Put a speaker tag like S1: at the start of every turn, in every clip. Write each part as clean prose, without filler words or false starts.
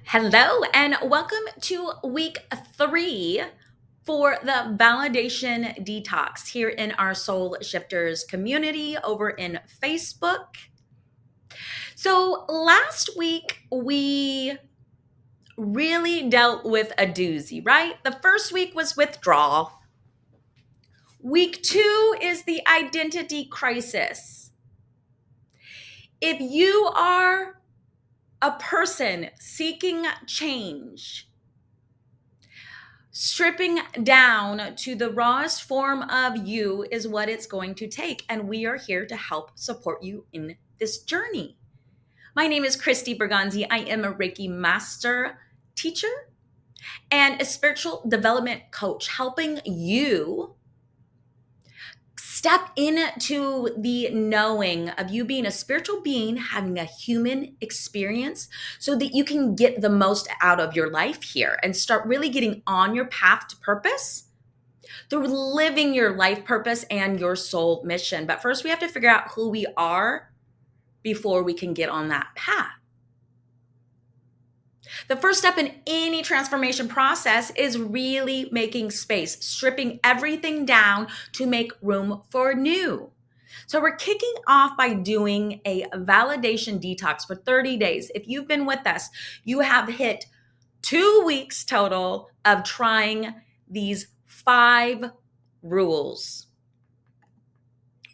S1: Hello, and welcome to week 3 for the Validation Detox here in our Soul Shifters community over in Facebook. So, last week we really dealt with a doozy, right? The first week was withdrawal. Week 2 is the identity crisis. If you are a person seeking change, stripping down to the rawest form of you is what it's going to take. And we are here to help support you in this journey. My name is Christy Berganzi. I am a Reiki master teacher and a spiritual development coach, helping you step into the knowing of you being a spiritual being, having a human experience so that you can get the most out of your life here and start really getting on your path to purpose through living your life purpose and your soul mission. But first, we have to figure out who we are before we can get on that path. The first step in any transformation process is really making space, stripping everything down to make room for new. So we're kicking off by doing a validation detox for 30 days. If you've been with us, you have hit 2 weeks total of trying these 5 rules.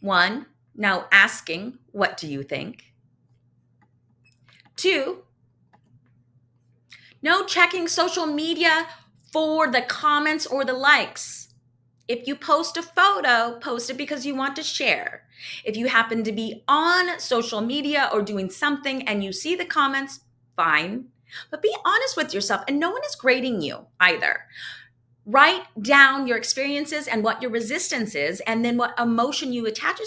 S1: 1, now asking, what do you think? 2, no checking social media for the comments or the likes. If you post a photo, post it because you want to share. If you happen to be on social media or doing something and you see the comments, fine. But be honest with yourself, and no one is grading you either. Write down your experiences and what your resistance is, and then what emotion you attach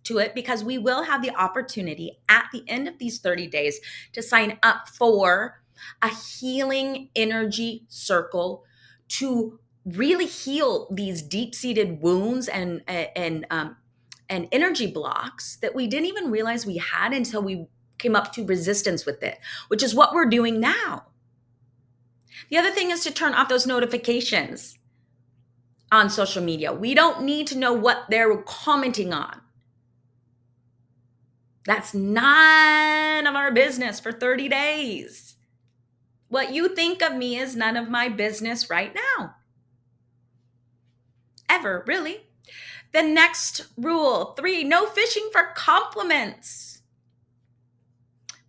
S1: to it, because we will have the opportunity at the end of these 30 days to sign up for a healing energy circle to really heal these deep-seated wounds and energy blocks that we didn't even realize we had until we came up to resistance with it, which is what we're doing now. The other thing is to turn off those notifications on social media. We don't need to know what they're commenting on. That's none of our business for 30 days. What you think of me is none of my business right now. Ever, really. The next rule, 3, no fishing for compliments.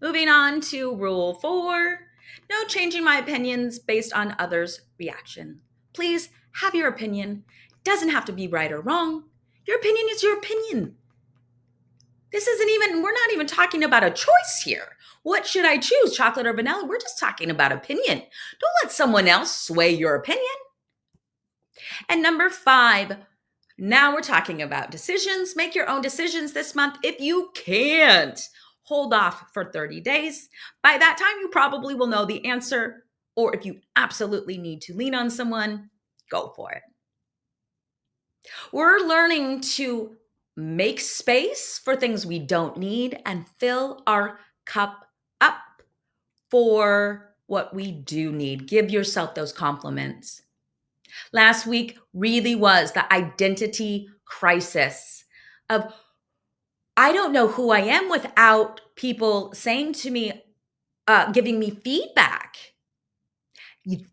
S1: Moving on to rule 4, no changing my opinions based on others' reaction. Please have your opinion. It doesn't have to be right or wrong. Your opinion is your opinion. We're not even talking about a choice here. What should I choose, chocolate or vanilla? We're just talking about opinion. Don't let someone else sway your opinion. And number 5, now we're talking about decisions. Make your own decisions this month. If you can't, hold off for 30 days. By that time, you probably will know the answer. Or if you absolutely need to lean on someone, go for it. We're learning to make space for things we don't need and fill our cup up for what we do need. Give yourself those compliments. Last week really was the identity crisis of, I don't know who I am without people saying to me, giving me feedback.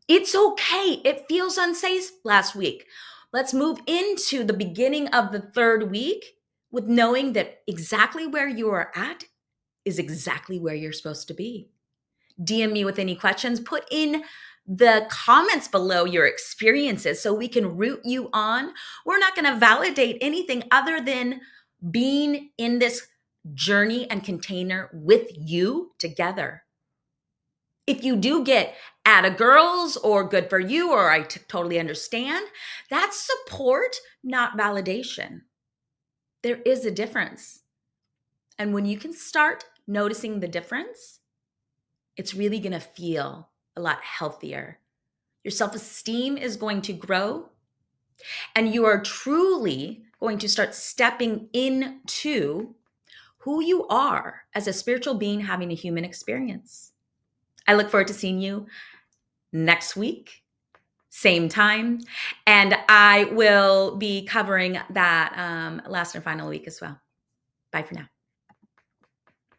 S1: It's okay. It feels unsafe last week. Let's move into the beginning of the 3rd week with knowing that exactly where you are at is exactly where you're supposed to be. DM me with any questions. Put in the comments below your experiences so we can root you on. We're not going to validate anything other than being in this journey and container with you together. If you do get atta girls or good for you, or I totally understand, that's support, not validation. There is a difference. And when you can start noticing the difference, it's really going to feel a lot healthier. Your self-esteem is going to grow, and you are truly going to start stepping into who you are as a spiritual being having a human experience. I look forward to seeing you next week, same time. And I will be covering that last and final week as well. Bye for now.